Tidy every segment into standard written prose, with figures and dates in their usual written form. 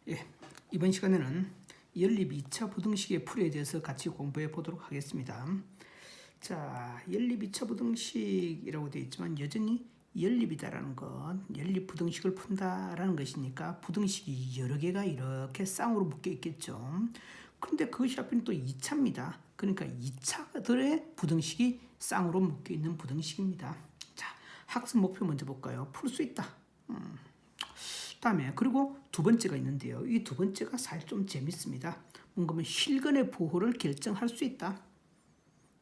예, 이번 시간에는 연립 2차 부등식의 풀이에 대해서 같이 공부해 보도록 하겠습니다. 자, 연립 2차 부등식이라고 되어 있지만 여전히 연립이다라는 것, 연립 부등식을 푼다라는 것이니까 부등식이 여러 개가 이렇게 쌍으로 묶여 있겠죠. 그런데 그것이 하필 또 2차입니다. 그러니까 2차들의 부등식이 쌍으로 묶여 있는 부등식입니다. 자, 학습 목표 먼저 볼까요? 풀 수 있다. 다음에 그리고 두 번째가 있는데요. 이 두 번째가 사실 좀 재밌습니다. 뭔가 실근의 부호를 결정할 수 있다.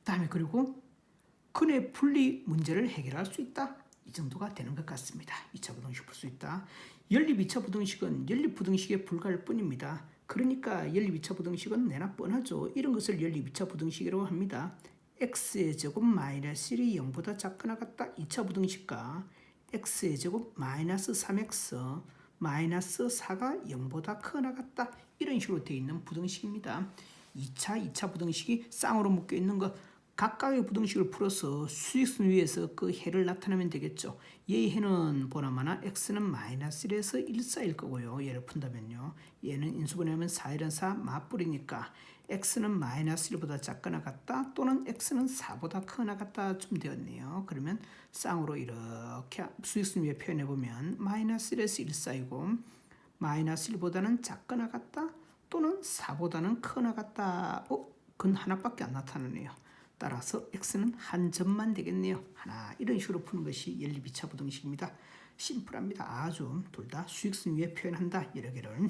다음에 그리고 근의 분리 문제를 해결할 수 있다. 이 정도가 되는 것 같습니다. 2차 부등식 풀 수 있다. 연립 2차 부등식은 연립 부등식에 불과할 뿐입니다. 그러니까 연립 2차 부등식은 내나 뻔하죠. 이런 것을 연립 2차 부등식이라고 합니다. x의 제곱 마이너스 1이 0보다 작거나 같다. 2차 부등식과 x의 제곱 마이너스 3x 마이너스 4가 0보다 크거나 같다. 이런 식으로 되어 있는 부등식입니다. 2차 부등식이 쌍으로 묶여 있는 것, 각각의 부등식을 풀어서 수직선 위에서 그 해를 나타내면 되겠죠. 얘의 해는 보나마나 x는 마이너스 1에서 1 사이일 거고요. 얘를 푼다면요. 얘는 인수분해하면 4, 1은 4 맞불이니까 x는 마이너스 1보다 작거나 같다 또는 x는 4보다 크거나 같다 좀 되었네요. 그러면 쌍으로 이렇게 수직선 위에 표현해보면 마이너스 1에서 1 사이고 마이너스 1보다는 작거나 같다 또는 4보다는 크거나 같다. 그건 하나밖에 안 나타나네요. 따라서 x는 한 점만 되겠네요. 하나. 이런 식으로 푸는 것이 연립 2차 부등식입니다. 심플합니다. 아주 둘 다 수직선 위에 표현한다. 여러 개를.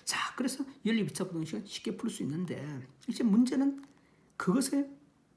자, 그래서 연립 2차 부등식은 쉽게 풀 수 있는데 이제 문제는 그것의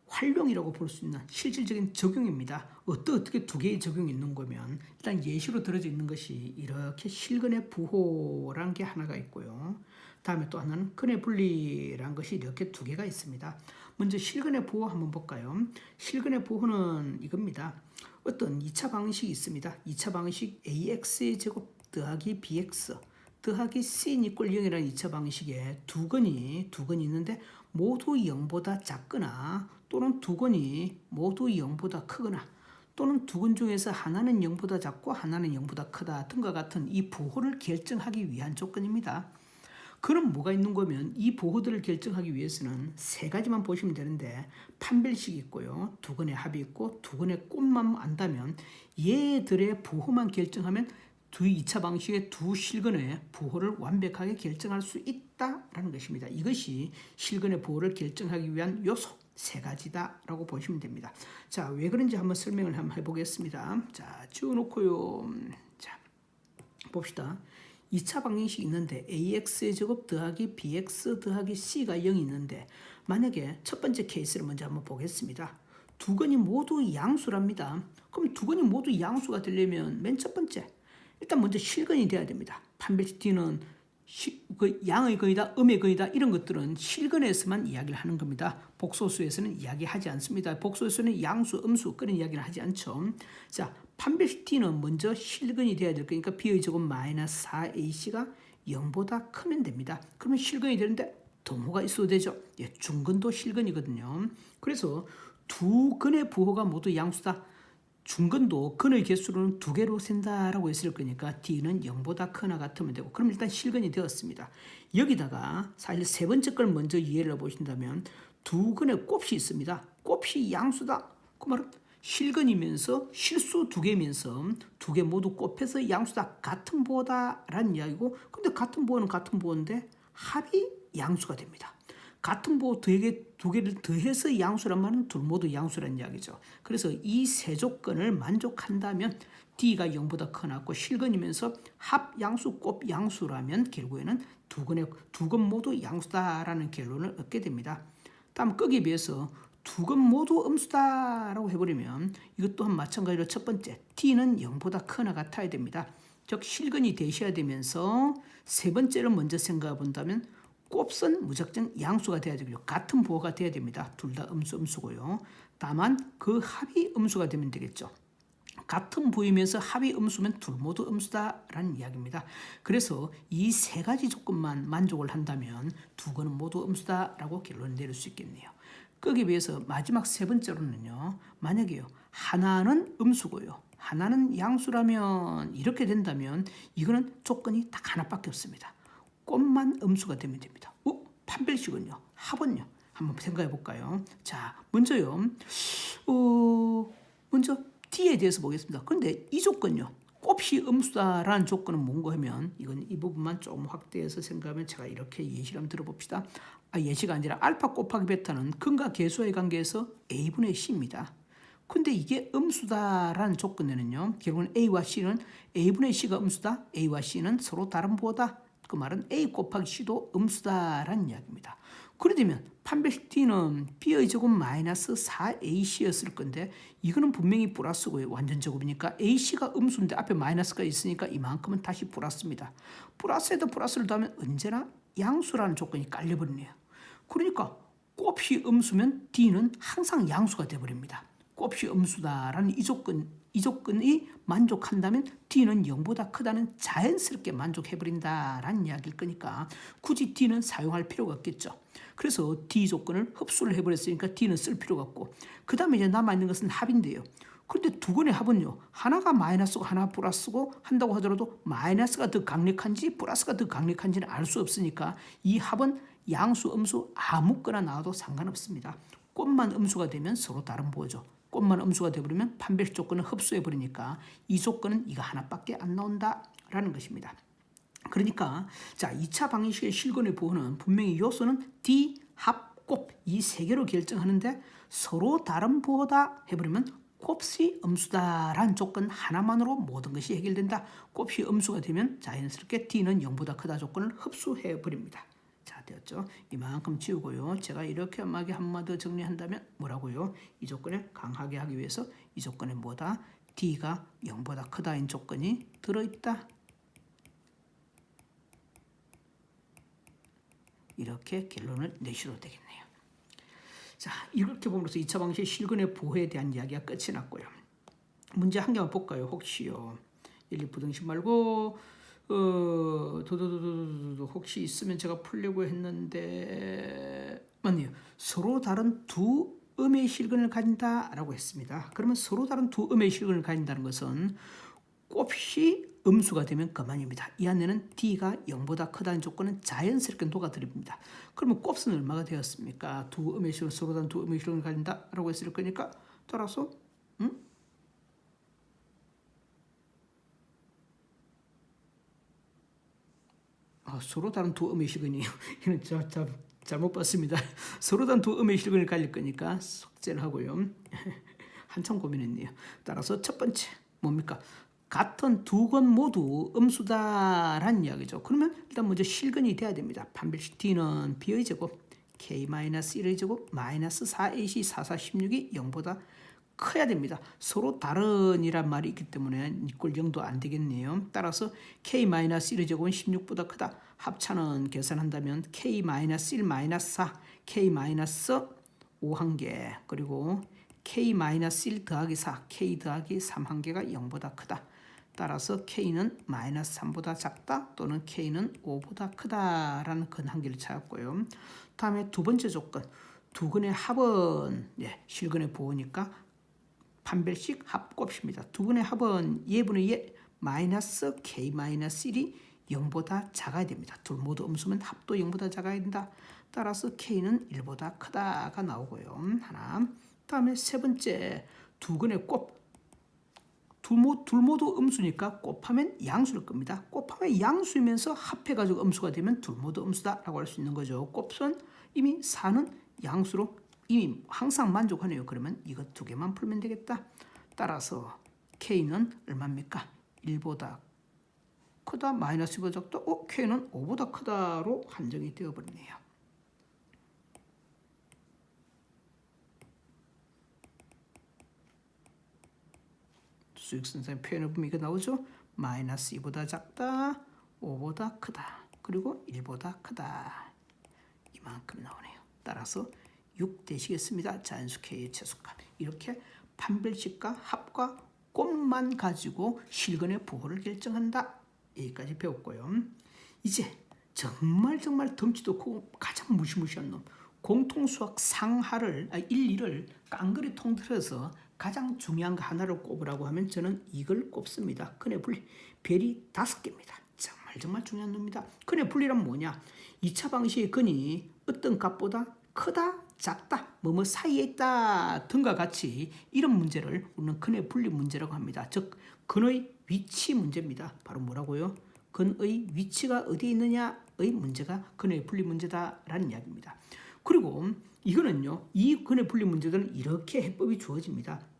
활용이라고 볼 수 있는 실질적인 적용입니다. 어떻게 두 개의 적용이 있는 거면 일단 예시로 들어져 있는 것이 이렇게 실근의 부호란 게 하나가 있고요. 다음에 또 하나는 근의 분리란 것이 이렇게 두 개가 있습니다. 먼저 실근의 부호 한번 볼까요? 실근의 부호는 이겁니다. 어떤 2차 방식이 있습니다. 2차 방식 ax의 제곱 더하기 bx 더하기 sin 이꼴 0이라는 2차 방식에 두 근이 있는데 모두 0보다 작거나 또는 두 근이 모두 0보다 크거나 또는 두 근 중에서 하나는 0보다 작고 하나는 0보다 크다 등과 같은 이 부호를 결정하기 위한 조건입니다. 그럼 뭐가 있는 거면 이 부호들을 결정하기 위해서는 세 가지만 보시면 되는데 판별식이 있고요. 두 근의 합이 있고 두 근의 꼴만 안다면 얘들의 부호만 결정하면 두 2차 방식의 두 실근의 부호를 완벽하게 결정할 수 있다라는 것입니다. 이것이 실근의 부호를 결정하기 위한 요소 세 가지다라고 보시면 됩니다. 자, 왜 그런지 한번 설명을 한번 해보겠습니다. 자, 지워놓고요. 자, 봅시다. 2차 방정식이 있는데 ax의 제곱 더하기 bx 더하기 c가 0이 있는데 만약에 첫 번째 케이스를 먼저 한번 보겠습니다. 두 근이 모두 양수랍니다. 그럼 두 근이 모두 양수가 되려면 맨 첫 번째 일단 먼저 실근이 돼야 됩니다. 판별식 D는 그 양의 근이다, 음의 근이다 이런 것들은 실근에서만 이야기를 하는 겁니다. 복소수에서는 이야기하지 않습니다. 복소수에서는 양수, 음수 그런 이야기를 하지 않죠. 자, 판별식 D는 먼저 실근이 돼야 될 거니까 B의 제곱 마이너스 4AC가 0보다 크면 됩니다. 그러면 실근이 되는데 등호가 있어도 되죠. 예, 중근도 실근이거든요. 그래서 두 근의 부호가 모두 양수다. 중근도 근의 개수로는 두 개로 센다라고 했을 거니까 D는 0보다 크거나 같으면 되고 그럼 일단 실근이 되었습니다. 여기다가 사실 세 번째 걸 먼저 이해를 해보신다면 두 근의 곱이 있습니다. 곱이 양수다. 그 말은 실근이면서 실수 두 개면서 두 개 모두 곱해서 양수다. 같은 부호다라는 이야기고 근데 같은 부호는 같은 부호인데 합이 양수가 됩니다. 같은 부호 두 개를 더해서 양수란 말은 둘 모두 양수란 이야기죠. 그래서 이 세 조건을 만족한다면 D가 0보다 커놨고 실근이면서 합 양수, 곱 양수라면 결국에는 두 근 모두 양수다라는 결론을 얻게 됩니다. 다음 끄기에 비해서 두 근 모두 음수다라고 해버리면 이것 또한 마찬가지로 첫 번째 D는 0보다 크거나 같아야 됩니다. 즉 실근이 되셔야 되면서 세 번째를 먼저 생각해 본다면 곱은 무작정 양수가 돼야 되고요. 같은 부호가 돼야 됩니다. 둘 다 음수고요. 다만 그 합이 음수가 되면 되겠죠. 같은 부이면서 합이 음수면 둘 모두 음수다라는 이야기입니다. 그래서 이 세 가지 조건만 만족을 한다면 두 근은 모두 음수다라고 결론을 내릴 수 있겠네요. 거기에 비해서 마지막 세 번째로는요. 만약에요. 하나는 음수고요. 하나는 양수라면 이렇게 된다면 이거는 조건이 딱 하나밖에 없습니다. 꽃만 음수가 되면 됩니다. 판별식은요? 합은요? 한번 생각해 볼까요? 자, 먼저요. 먼저 D에 대해서 보겠습니다. 그런데 이 조건요. 곱이 음수다라는 조건은 뭔가 하면 이건 이 부분만 좀 확대해서 생각하면 제가 이렇게 예시를 한번 들어봅시다. 예시가 아니라 알파 곱하기 베타는 근과 계수와의 관계에서 A분의 C입니다. 근데 이게 음수다라는 조건에는요. 결국은 A와 C는 A분의 C가 음수다. A와 C는 서로 다른 부호다. 그 말은 A 곱하기 C도 음수다라는 이야기입니다. 그러면 판별식 D는 B의 제곱 마이너스 4AC였을 건데 이거는 분명히 플러스고요. 완전 제곱이니까 AC가 음수인데 앞에 마이너스가 있으니까 이만큼은 다시 플러스입니다. 플러스에다 플러스를 더하면 언제나 양수라는 조건이 깔려버리네요. 그러니까 곱이 음수면 D는 항상 양수가 되어버립니다. 곱이 음수다라는 이 조건이 만족한다면 D는 0보다 크다는 자연스럽게 만족해버린다라는 이야기일 거니까 굳이 D는 사용할 필요가 없겠죠. 그래서 D 조건을 흡수를 해버렸으니까 D는 쓸 필요가 없고 그 다음에 이제 남아있는 것은 합인데요. 그런데 두 건의 합은요. 하나가 마이너스고 하나 플러스고 한다고 하더라도 마이너스가 더 강력한지 플러스가 더 강력한지는 알 수 없으니까 이 합은 양수, 음수 아무거나 나와도 상관없습니다. 꽃만 음수가 되면 서로 다른 부호죠. 꽃만 음수가 되어버리면 판별식 조건을 흡수해버리니까 이 조건은 이거 하나밖에 안 나온다라는 것입니다. 그러니까 자 2차 방정식의 실근의 부호는 분명히 요소는 D, 합, 곱 이 세 개로 결정하는데 서로 다른 부호다 해버리면 곱이 음수다라는 조건 하나만으로 모든 것이 해결된다. 곱이 음수가 되면 자연스럽게 D는 0보다 크다 조건을 흡수해버립니다. 자, 되었죠? 이만큼 지우고요. 제가 이렇게 한마디 더 정리한다면 뭐라고요? 이 조건을 강하게 하기 위해서 이 조건에 뭐다? D가 0보다 크다인 조건이 들어있다. 이렇게 결론을 내셔도 되겠네요. 자, 이렇게 보면서 2차 방식의 실근의 보호에 대한 이야기가 끝이 났고요. 문제 한 개만 볼까요? 혹시요. 연립부등식 말고 혹시 있으면 제가 풀려고 했는데 맞네요. 서로 다른 두 음의 실근을 가진다라고 했습니다. 그러면 서로 다른 두 음의 실근을 가진다는 것은 곱이 음수가 되면 그만입니다. 이 안에는 D가 0보다 크다는 조건은 자연스럽게 녹아들입니다. 그러면 곱은 얼마가 되었습니까? 두 음의 실근, 서로 다른 두 음의 실근을 가진다라고 했을 거니까 따라서 서로 다른 두 음의 실근이에요. 이건 잘못 봤습니다. 서로 다른 두 음의 실근을 가질 거니까 숙제를 하고요. 한참 고민했네요. 따라서 첫 번째 뭡니까? 같은 두 건 모두 음수다라는 이야기죠. 그러면 일단 먼저 실근이 돼야 됩니다. 판별식 D는 B의 제곱 K-1의 제곱 마이너스 4AC 4416이 0보다 커야 됩니다. 서로 다른이란 말이 있기 때문에 이꼴 0도 안 되겠네요. 따라서 K-1의 제곱은 16보다 크다. 합차는 계산한다면 K-1-4, K-5 한 개, 그리고 K-1 더하기 4, K 더하기 3 한 개가 0보다 크다. 따라서 K는 마이너스 3보다 작다 또는 K는 5보다 크다라는 근 한계를 찾았고요. 다음에 두 번째 조건, 두 근의 합은 실근의 부호니까 판별식 합곱입니다. 두 근의 합은 예분의 예 마이너스 K-1이 0보다 작아야 됩니다. 둘 모두 음수면 합도 0보다 작아야 된다. 따라서 K는 1보다 크다가 나오고요. 하나. 다음에 세 번째 두 근의 곱. 둘 모두 음수니까 곱하면 양수일 겁니다. 곱하면 양수이면서 합해가지고 음수가 되면 둘 모두 음수다라고 할 수 있는 거죠. 곱은 이미 4는 양수로 이미 항상 만족하네요. 그러면 이거 두 개만 풀면 되겠다. 따라서 K는 얼마입니까? 1보다 크다 마이너스 2보다 작다. K는 5보다 크다로 한정이 되어버리네요. 수익선상의 표현을 보면 이거 나오죠. 마이너스 2보다 작다, 5보다 크다, 그리고 1보다 크다. 이만큼 나오네요. 따라서 6 되시겠습니다. 자연수 K의 최소값. 이렇게 판별식과 합과 곱만 가지고 실근의 부호를 결정한다. 여기까지 배웠고요. 이제 정말 덩치도 크고 가장 무시무시한 놈 공통수학 상하를 1, 2를 깡그리 통틀어서 가장 중요한 거 하나를 꼽으라고 하면 저는 이걸 꼽습니다. 근의 분리. 별이 5개입니다. 정말 중요한 놈입니다. 근의 분리란 뭐냐? 2차 방식의 근이 어떤 값보다 크다, 작다, 뭐뭐 사이에 있다 등과 같이 이런 문제를 우리는 근의 분리 문제라고 합니다. 즉 근의 위치 문제입니다. 바로 뭐라고요? 근의 위치가 어디에 있느냐의 문제가 근의 분리 문제다라는 이야기입니다. 그리고 이거는요, 이 근의 분리 문제들은 이렇게 해법이 주어집니다.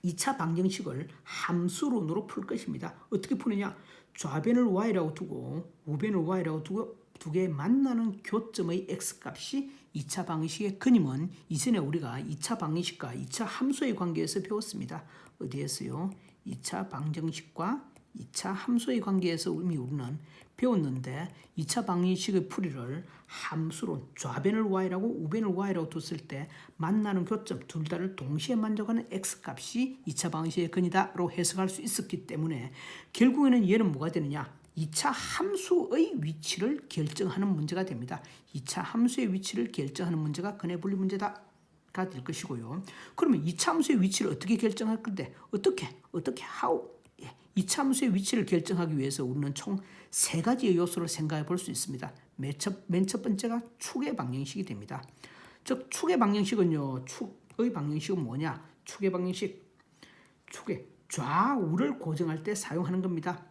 2차 방정식을 함수론으로 풀 것입니다. 어떻게 푸느냐? 좌변을 y라고 두고 우변을 y라고 두고 두 개의 만나는 교점의 x값이 2차 방정식의 근이면 이전에 우리가 2차 방정식과 2차 함수의 관계에서 배웠습니다. 어디에서요? 2차 방정식과 2차 함수의 관계에서 이미 우리는 배웠는데 2차 방정식의 풀이를 함수론 좌변을 y라고 우변을 y라고 뒀을 때 만나는 교점 둘 다를 동시에 만족하는 x값이 2차 방정식의 근이다로 해석할 수 있었기 때문에 결국에는 얘는 뭐가 되느냐? 2차 함수의 위치를 결정하는 문제가 됩니다. 2차 함수의 위치를 결정하는 문제가 근의 분리 문제다. 가 될 것이고요. 그러면 2차 함수의 위치를 어떻게 결정할 건데? 어떻게? how? 2차 함수의 위치를 결정하기 위해서 우리는 총 3가지의 요소를 생각해 볼 수 있습니다. 맨 첫 번째가 축의 방정식이 됩니다. 즉 축의 방정식은요. 축의 방정식은 뭐냐? 축의 방정식. 축의 좌우를 고정할 때 사용하는 겁니다.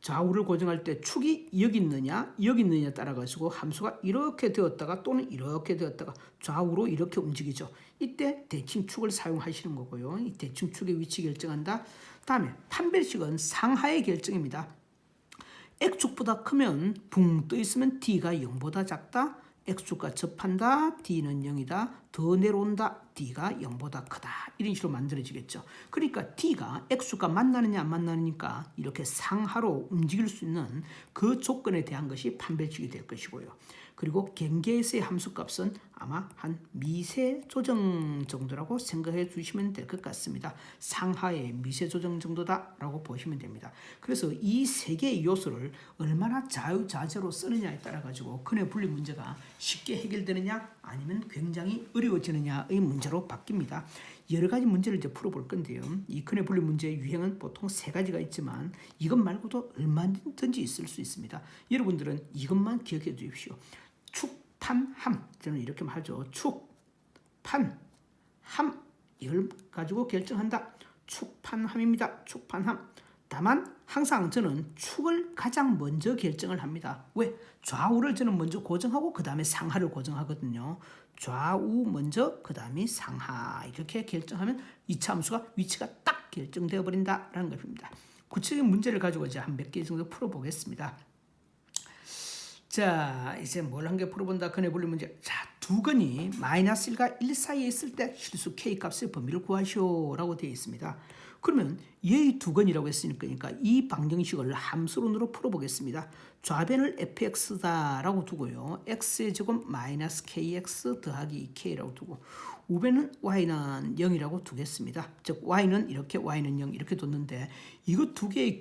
좌우를 고정할 때 축이 여기 있느냐에 따라 가지고 함수가 이렇게 되었다가 또는 이렇게 되었다가 좌우로 이렇게 움직이죠. 이때 대칭축을 사용하시는 거고요. 이 대칭축의 위치 결정한다. 다음에 판별식은 상하의 결정입니다. x축보다 크면 붕 떠 있으면 d가 0보다 작다. x축과 접한다. d는 0이다. 더 내려온다. d가 0보다 크다. 이런 식으로 만들어지겠죠. 그러니까 d가 x축과 만나느냐 안 만나느니까 이렇게 상하로 움직일 수 있는 그 조건에 대한 것이 판별식이 될 것이고요. 그리고 경계에서의 함수값은 아마 한 미세 조정 정도라고 생각해 주시면 될 것 같습니다. 상하의 미세 조정 정도다라고 보시면 됩니다. 그래서 이 3개의 요소를 얼마나 자유자재로 쓰느냐에 따라 가지고 근의 분리 문제가 쉽게 해결되느냐 아니면 굉장히 어려워지느냐의 문제로 바뀝니다. 여러 가지 문제를 이제 풀어볼 건데요. 이 근의 분리 문제의 유형은 보통 3가지가 있지만 이것 말고도 얼마든지 있을 수 있습니다. 여러분들은 이것만 기억해 주십시오. 축, 판, 함. 저는 이렇게 하죠. 축, 판, 함. 이걸 가지고 결정한다. 축, 판, 함입니다. 축, 판, 함. 다만 항상 저는 축을 가장 먼저 결정을 합니다. 왜? 좌우를 저는 먼저 고정하고 그 다음에 상하를 고정하거든요. 좌우 먼저 그 다음에 상하 이렇게 결정하면 2차 함수가 위치가 딱 결정되어 버린다라는 것입니다. 구체적인 문제를 가지고 이제 한 몇 개 정도 풀어보겠습니다. 자, 이제 뭘 한 개 풀어본다. 근의 분리 문제. 자, 두 근이 마이너스 1과 1 사이에 있을 때 실수 k 값의 범위를 구하시오라고 되어 있습니다. 그러면 얘의 두 근이라고 했으니까 이 방정식을 함수론으로 풀어보겠습니다. 좌변을 fx다라고 두고요. x의 제곱 마이너스 kx 더하기 2k라고 두고 우변은 y는 0이라고 두겠습니다. 즉 y는 이렇게 y는 0 이렇게 뒀는데 이거 두 개의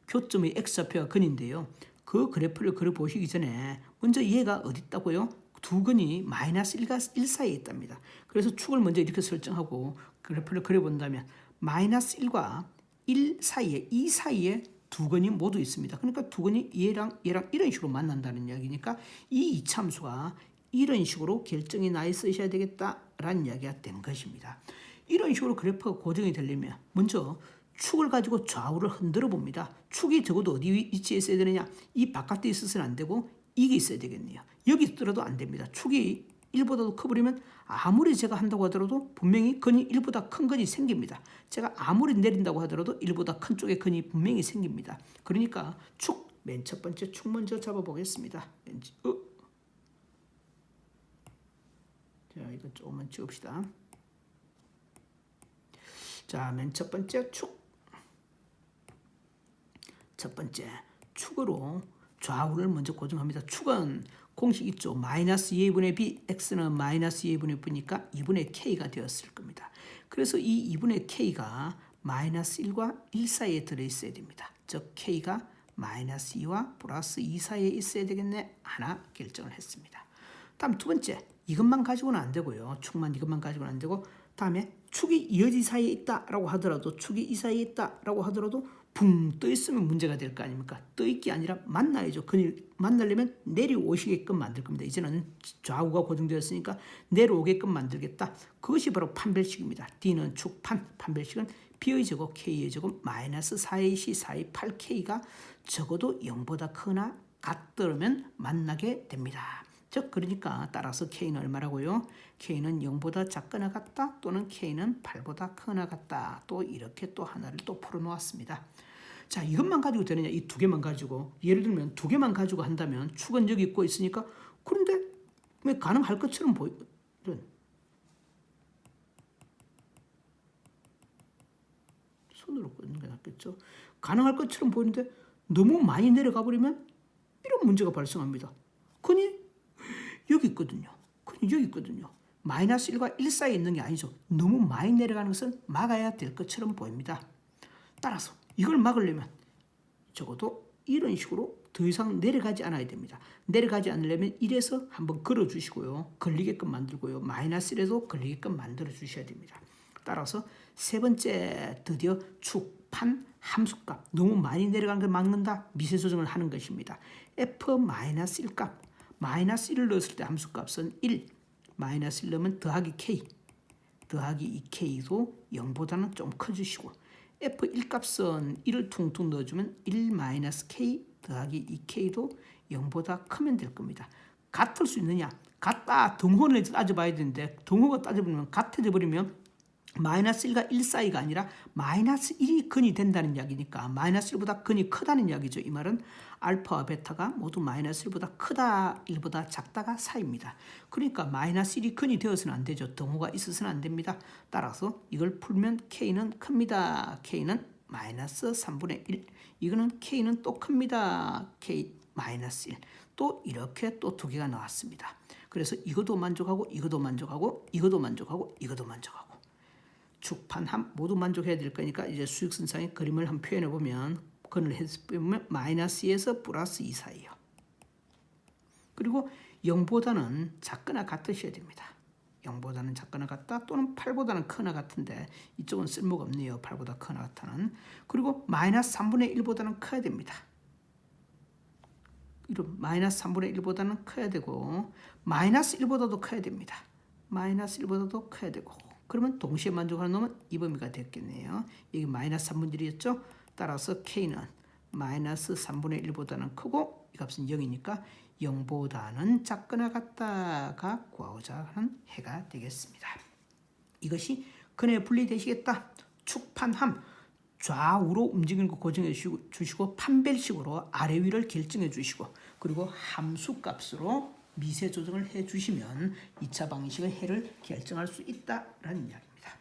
교점의 x좌표가 근인데요. 그 그래프를 그려보시기 전에 먼저 얘가 어디 있다고요? 두 근이 마이너스 1과 1 사이에 있답니다. 그래서 축을 먼저 이렇게 설정하고 그래프를 그려본다면 마이너스 1과 1 사이에 이 사이에 두 근이 모두 있습니다. 그러니까 두 근이 얘랑 이런 식으로 만난다는 이야기니까 이 이참수가 이런 식으로 결정이 나 있으셔야 되겠다라는 이야기가 된 것입니다. 이런 식으로 그래프가 고정이 되려면 먼저 축을 가지고 좌우를 흔들어 봅니다. 축이 적어도 어디 위치에 있어야 되느냐? 이 바깥에 있어서는 안 되고 이게 있어야 되겠네요. 여기 있더라도 안 됩니다. 축이 1보다도 커버리면 아무리 제가 한다고 하더라도 분명히 근이 1보다 큰 근이 생깁니다. 제가 아무리 내린다고 하더라도 1보다 큰 쪽에 근이 분명히 생깁니다. 그러니까 축, 맨 첫 번째 축 먼저 잡아보겠습니다. 자, 이거 조금만 지웁시다. 자, 맨 첫 번째 축. 첫 번째 축으로 좌우를 먼저 고정합니다. 축은 공식 있죠. 마이너스 2분의 b, x는 마이너스 2분의 b니까 2분의 k가 되었을 겁니다. 그래서 이 2분의 k가 마이너스 1과 1 사이에 들어있어야 됩니다. 즉 k가 마이너스 2와 플러스 2 사이에 있어야 되겠네. 하나 결정을 했습니다. 다음 두 번째, 이것만 가지고는 안 되고요. 축만 이것만 가지고는 안 되고 다음에 축이 이어지 사이에 있다라고 하더라도 축이 이 사이에 있다라고 하더라도 붕 떠 있으면 문제가 될 거 아닙니까? 떠 있기 아니라 만나야죠. 만나려면 내려오시게끔 만들 겁니다. 이제는 좌우가 고정되었으니까 내려오게끔 만들겠다. 그것이 바로 판별식입니다. D는 축판, 판별식은 B의 제곱, K의 제곱, 마이너스 4AC, 4A, 8K가 적어도 0보다 크거나 같더라면 만나게 됩니다. 즉 그러니까 따라서 K는 얼마라고요? K는 0보다 작거나 같다 또는 K는 8보다 크거나 같다. 또 이렇게 또 하나를 또 풀어놓았습니다. 자, 이것만 가지고 되느냐? 이 두 개만 가지고. 예를 들면 두 개만 가지고 한다면 축은 여기 있고 있으니까 그런데 왜 가능할 것처럼 보이든 손으로 꽂는 게 낫겠죠. 가능할 것처럼 보이는데 너무 많이 내려가 버리면 이런 문제가 발생합니다. 그니 여기 있거든요. 그니 여기 있거든요. 마이너스 1과 1 사이에 있는 게 아니죠. 너무 많이 내려가는 것은 막아야 될 것처럼 보입니다. 따라서 이걸 막으려면 적어도 이런 식으로 더 이상 내려가지 않아야 됩니다. 내려가지 않으려면 1에서 한번 걸어주시고요. 걸리게끔 만들고요. 마이너스 1에도 걸리게끔 만들어 주셔야 됩니다. 따라서 세 번째 드디어 축, 판, 함수값 너무 많이 내려가는 걸 막는다. 미세 조정을 하는 것입니다. F-1 값 마이너스 1을 넣었을 때 함수값은 1 마이너스 1 넣으면 더하기 K 더하기 2K도 0보다는 좀 커주시고 F1 값은 1을 퉁퉁 넣어주면 1-K 더하기 2K도 0보다 크면 될 겁니다. 같을 수 있느냐? 같다. 등호를 따져봐야 되는데 등호가 따져보면 같아져 버리면 마이너스 1과 1 사이가 아니라 마이너스 1이 근이 된다는 이야기니까 마이너스 1보다 근이 크다는 이야기죠. 이 말은 알파와 베타가 모두 마이너스 1보다 크다, 1보다 작다가 사이입니다. 그러니까 마이너스 1이 근이 되어서는 안 되죠. 등호가 있어서는 안 됩니다. 따라서 이걸 풀면 K는 큽니다. K는 마이너스 3분의 1. 이거는 K는 또 큽니다. K 마이너스 1. 또 이렇게 또 두 개가 나왔습니다. 그래서 이것도 만족하고 이것도 만족하고 이것도 만족하고 이것도 만족하고 축판 함 모두 만족해야 될 거니까 이제 수직선상의 그림을 한번 표현해 보면 근을 해보면 마이너스 2에서 플러스 2 사이요. 그리고 0보다는 작거나 같으셔야 됩니다. 0보다는 작거나 같다 또는 8보다는 크거나 같은데 이쪽은 쓸모가 없네요. 8보다 크거나 같다는. 그리고 마이너스 3분의 1보다는 커야 됩니다. 이런 마이너스 3분의 1보다는 커야 되고 마이너스 1보다도 커야 됩니다. 마이너스 1보다도 커야 되고 그러면 동시에 만족하는 놈은 이 범위가 됐겠네요. 여기 마이너스 3분의 1이었죠. 따라서 K는 마이너스 3분의 1보다는 크고 이 값은 0이니까 0보다는 작거나 같다가 구하고자 하는 해가 되겠습니다. 이것이 근의 분리되시겠다. 축판함 좌우로 움직이는 거 고정해 주시고 판별식으로 아래 위를 결정해 주시고 그리고 함수값으로 미세 조정을 해 주시면 2차 방식의 해를 결정할 수 있다라는 이야기입니다.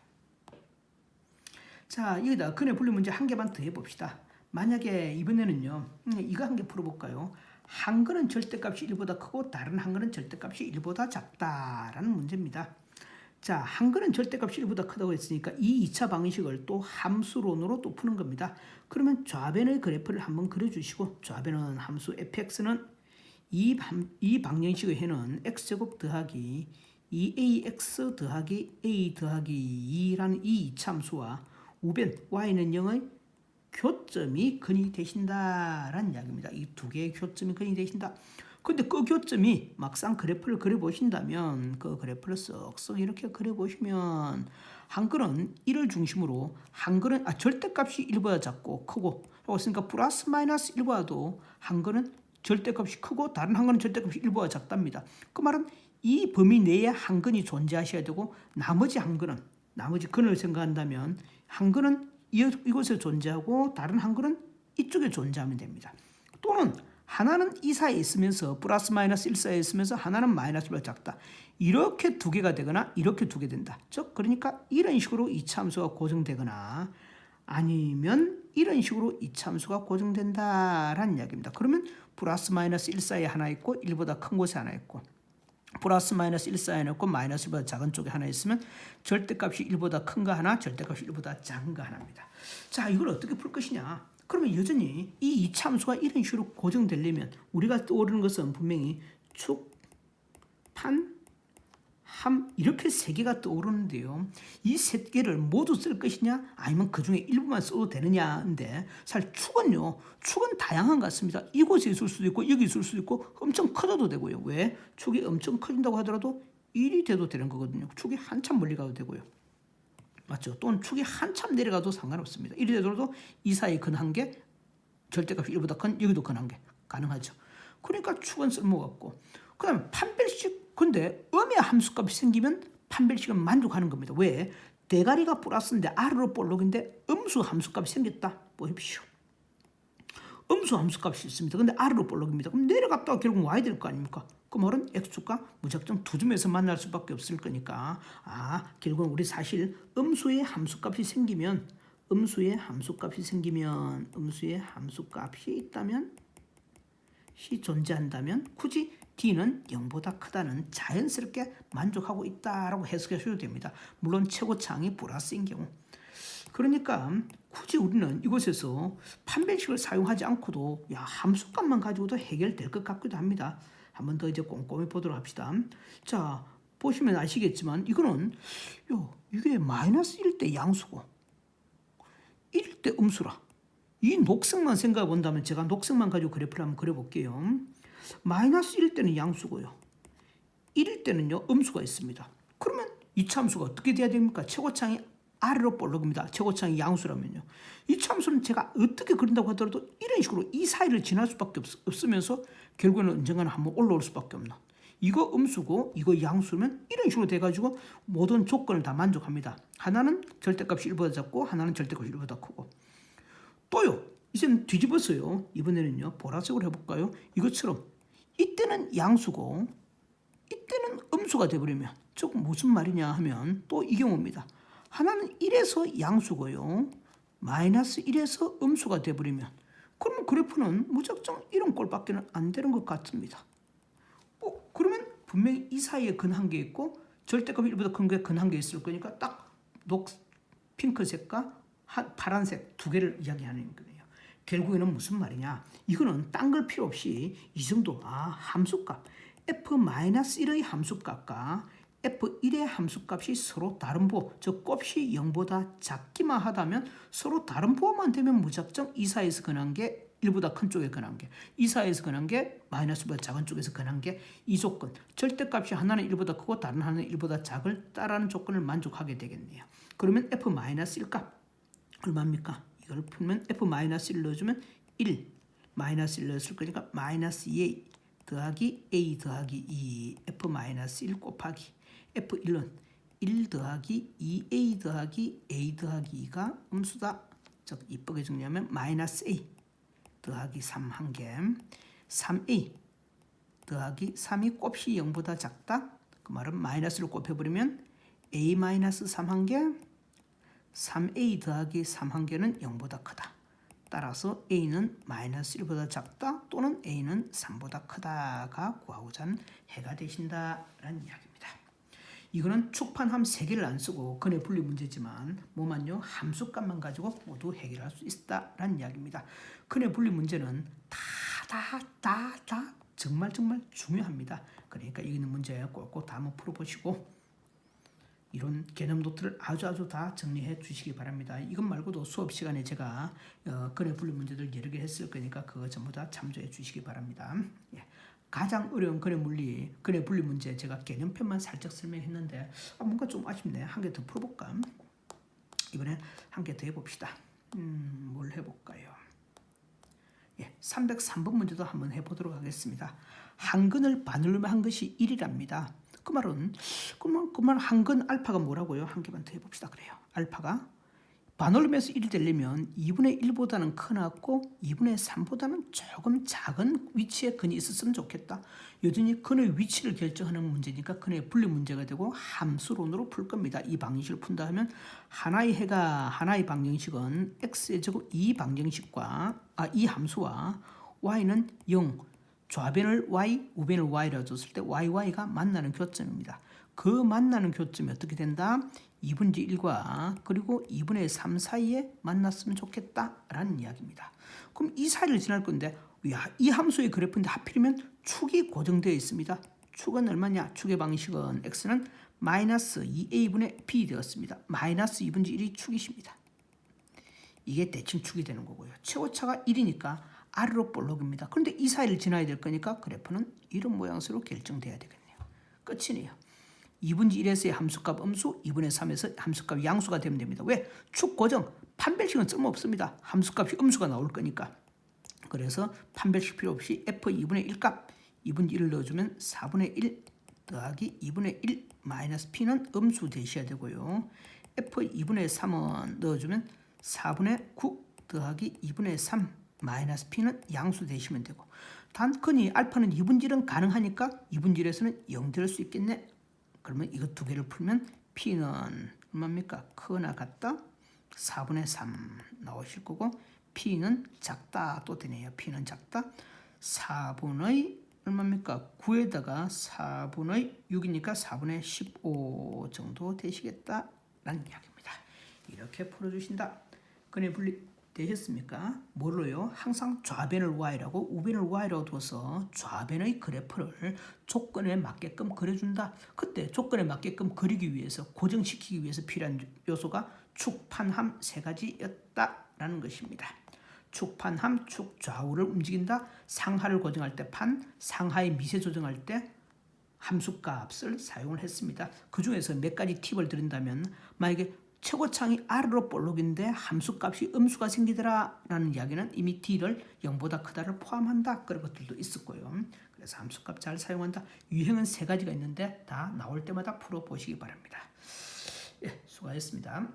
자, 여기다 근의 분리 문제 한 개만 더 해봅시다. 만약에 이번에는요, 이거 한 개 풀어볼까요? 한 근은 절대값이 1보다 크고 다른 한 근은 절대값이 1보다 작다라는 문제입니다. 자, 한 근은 절대값이 1보다 크다고 했으니까 이 2차 방식을 또 함수론으로 또 푸는 겁니다. 그러면 좌변의 그래프를 한번 그려주시고 좌변은 함수 fx는 이 방정식의 해는 x제곱 더하기 2ax 더하기 a 더하기 2라는 이 2차 함수와 우변 y는 0의 교점이 근이 되신다라는 이야기입니다. 이 두 개의 교점이 근이 되신다. 근데 그 교점이 막상 그래프를 그려보신다면 그 그래프를 쓱쓱 이렇게 그려보시면 한 근은 1을 중심으로 한 근은 절대값이 1보다 작고 크고 라고 했으니까 플러스 마이너스 1보다도 한 근은 절대값이 크고 다른 한 근은 절대값이 1보다 작답니다. 그 말은 이 범위 내에 한 근이 존재하셔야 되고 나머지 한 근은 나머지 근을 생각한다면 한 근은 이곳에 존재하고 다른 한 근은 이쪽에 존재하면 됩니다. 또는 하나는 이 사이에 있으면서 플러스 마이너스 1 사이에 있으면서 하나는 마이너스보다 작다. 이렇게 두 개가 되거나 이렇게 두 개 된다. 즉 그러니까 이런 식으로 이차 함수가 고정되거나 아니면 이런 식으로 이차 함수가 고정된다라는 이야기입니다. 그러면 플러스 마이너스 1 사이에 하나 있고 1보다 큰 곳에 하나 있고 플러스 마이너스 1 사이에 있고 마이너스 1보다 작은 쪽에 하나 있으면 절대값이 1보다 큰 거 하나 절대값이 1보다 작은 거 하나입니다. 자, 이걸 어떻게 풀 것이냐. 그러면 여전히 이 2차 함수가 이런 식으로 고정되려면 우리가 떠오르는 것은 분명히 축, 판, 이렇게 세 개가 떠오르는데요. 이 세 개를 모두 쓸 것이냐 아니면 그 중에 일부만 써도 되느냐인데 사실 축은 다양한 것 같습니다. 이곳에 있을 수도 있고 여기 있을 수도 있고 엄청 커져도 되고요. 왜? 축이 엄청 커진다고 하더라도 1이 돼도 되는 거거든요. 축이 한참 멀리 가도 되고요. 맞죠? 또는 축이 한참 내려가도 상관없습니다. 1이 되더라도 이 사이 근 한 개, 절대값이 1보다 큰 여기도 근 한 개 가능하죠. 그러니까 축은 쓸모가 없고 그 다음에 판별식. 근데 음의 함수값이 생기면 판별식은 만족하는 겁니다. 왜? 대가리가 플러스인데 아래로 볼록인데 음수 함수값이 생겼다. 보십시오. 음수 함수값이 있습니다. 근데 아래로 볼록입니다. 그럼 내려갔다가 결국 와야 될 거 아닙니까? 그 말은 x축과 무작정 두 점에서 만날 수밖에 없을 거니까 결국은 우리 사실 음수의 함수값이 생기면 있다면 시 존재한다면 굳이 D는 0보다 크다는 자연스럽게 만족하고 있다라고 해석하셔도 됩니다. 물론 최고차항이 플러스인 경우. 그러니까 굳이 우리는 이곳에서 판별식을 사용하지 않고도 함수값만 가지고도 해결될 것 같기도 합니다. 한 번 더 이제 꼼꼼히 보도록 합시다. 자, 보시면 아시겠지만 이거는 이게 마이너스 1대 양수고 1대 음수라. 이 녹색만 생각해 본다면 제가 녹색만 가지고 그래프를 한번 그려볼게요. 마이너스 1일 때는 양수고요. 1일 때는요 음수가 있습니다. 그러면 이차함수가 어떻게 돼야 됩니까? 최고차항이 아래로 볼록입니다. 최고차항이 양수라면요. 이차함수는 제가 어떻게 그린다고 하더라도 이런 식으로 이 사이를 지날 수밖에 없으면서 결국에는 언젠가는 한번 올라올 수밖에 없나. 이거 음수고 이거 양수면 이런 식으로 돼가지고 모든 조건을 다 만족합니다. 하나는 절대값이 1보다 작고 하나는 절대값이 1보다 크고. 또요. 이제는 뒤집어서요. 이번에는요. 보라색으로 해볼까요? 이것처럼 이때는 양수고 이때는 음수가 돼버리면 즉 무슨 말이냐 하면 또 이 경우입니다. 하나는 1에서 양수고요. 마이너스 1에서 음수가 돼버리면 그러면 그래프는 무작정 이런 꼴밖에 안 되는 것 같습니다. 그러면 분명히 이 사이에 근 한 개 있고 절대값이 1보다 큰 게 근 한 개 있을 거니까 딱 핑크색과 파란색 두 개를 이야기하는 거예요. 결국에는 무슨 말이냐? 이거는 딴 걸 필요 없이 이 정도 함수값 f-1의 함수값과 f1의 함수값이 서로 다른 부호, 즉 곱이 0보다 작기만 하다면 서로 다른 부호만 되면 무작정 이 사이에서 근한 게 1보다 큰 쪽에 근한 게, 이 사이에서 근한 게 마이너스보다 작은 쪽에서 근한 게 이 조건, 절대값이 하나는 1보다 크고 다른 하나는 1보다 작을 따라는 조건을 만족하게 되겠네요. 그러면 f-1값 얼마입니까? 이걸 풀면 f-1 넣어주면 1 마이너스 1 넣었을 거니까 마이너스 2a 더하기 a 더하기 2 f-1 곱하기 f1은 1 더하기 2a 더하기 a 더하기 2가 음수다. 즉 이쁘게 정리하면 마이너스 a 더하기 3 한 개 3a 더하기 3이 곱이 0보다 작다. 그 말은 마이너스를 곱해버리면 a 마이너스 3 한 개 3a 더하기 3 한 개는 0보다 크다. 따라서 a는 마이너스 1보다 작다 또는 a는 3보다 크다가 구하고자 하는 해가 되신다라는 이야기입니다. 이거는 축판함 3개를 안 쓰고 근해 분리 문제지만 뭐만요 함수값만 가지고 모두 해결할 수 있다라는 이야기입니다. 근해 분리 문제는 다 정말 중요합니다. 그러니까 여기 있는 문제 꼭꼭 다 한번 풀어보시고 이런 개념 노트를 아주 다 정리해 주시기 바랍니다. 이것 말고도 수업 시간에 제가 근해 분리 문제들 여러 개 했을 거니까 그거 전부 다 참조해 주시기 바랍니다. 가장 어려운 근해 분리 문제 제가 개념편만 살짝 설명했는데 뭔가 좀 아쉽네. 한 개 더 풀어볼까? 이번엔 한 개 더 해봅시다. 뭘 해볼까요? 303번 문제도 한번 해보도록 하겠습니다. 한 근을 반으로 한 것이 1이랍니다. 그 말은 한 근 알파가 뭐라고요? 한 개만 더 해봅시다. 그래요. 알파가 반올림에서 1이 되려면 2분의 1보다는 크나고 2분의 3보다는 조금 작은 위치에 근이 있었으면 좋겠다. 여전히 근의 위치를 결정하는 문제니까 근의 분리 문제가 되고 함수론으로 풀 겁니다. 이 방정식을 푼다 하면 하나의 방정식은 x의 제곱 이 방정식과 이 함수와 y는 0, 좌변을 y, 우변을 y라고 줬을 때 y가 만나는 교점입니다. 그 만나는 교점이 어떻게 된다? 2분의 1과 그리고 2분의 3 사이에 만났으면 좋겠다라는 이야기입니다. 그럼 이 사이를 지날 건데 이 함수의 그래프인데 하필이면 축이 고정되어 있습니다. 축은 얼마냐? 축의 방식은 x는 마이너스 2a분의 b 되었습니다. 마이너스 2분의 1이 축이십니다. 이게 대칭 축이 되는 거고요. 최고차가 1이니까 아래로 볼록입니다. 그런데 이 사이를 지나야 될 거니까 그래프는 이런 모양새로 결정돼야 되겠네요. 끝이네요. 2분의 1에서의 함수값 음수, 2분의 3에서 함수값 양수가 되면 됩니다. 왜? 축 고정, 판별식은 쓸모없습니다. 함수값이 음수가 나올 거니까. 그래서 판별식 필요 없이 f 2분의 1 값, 2분의 1을 넣어주면 4분의 1 더하기 2분의 1 마이너스 p는 음수 되셔야 되고요. f 2분의 3은 넣어주면 4분의 9 더하기 2분의 3 마이너스 p는 양수 되시면 되고, 단건이 알파는 2분의 1은 가능하니까 2분의 1에서는 0 될 수 있겠네. 그러면 이거 두 개를 풀면 p는 얼마입니까? 크거나 같다 4분의 3 나오실 거고, p는 작다 또 되네요. p는 작다 4분의 얼마입니까? 9에다가 4분의 6이니까 4분의 15 정도 되시겠다라는 이야기입니다. 이렇게 풀어주신다. 근해 분리 되셨습니까? 뭘로요? 항상 좌변을 y라고 우변을 y라고 둬서 좌변의 그래프를 조건에 맞게끔 그려준다. 그때 조건에 맞게끔 그리기 위해서, 고정시키기 위해서 필요한 요소가 축판함 세 가지였다라는 것입니다. 축판함, 축 좌우를 움직인다. 상하를 고정할 때 판, 상하의 미세 조정할 때 함수값을 사용을 했습니다. 그 중에서 몇 가지 팁을 드린다면, 만약에 최고창이 아래로 볼록인데 함수값이 음수가 생기더라 라는 이야기는 이미 d를 0보다 크다를 포함한다. 그런 것들도 있었고요. 그래서 함수값 잘 사용한다. 유형은 세 가지가 있는데 다 나올 때마다 풀어보시기 바랍니다. 예, 수고하셨습니다.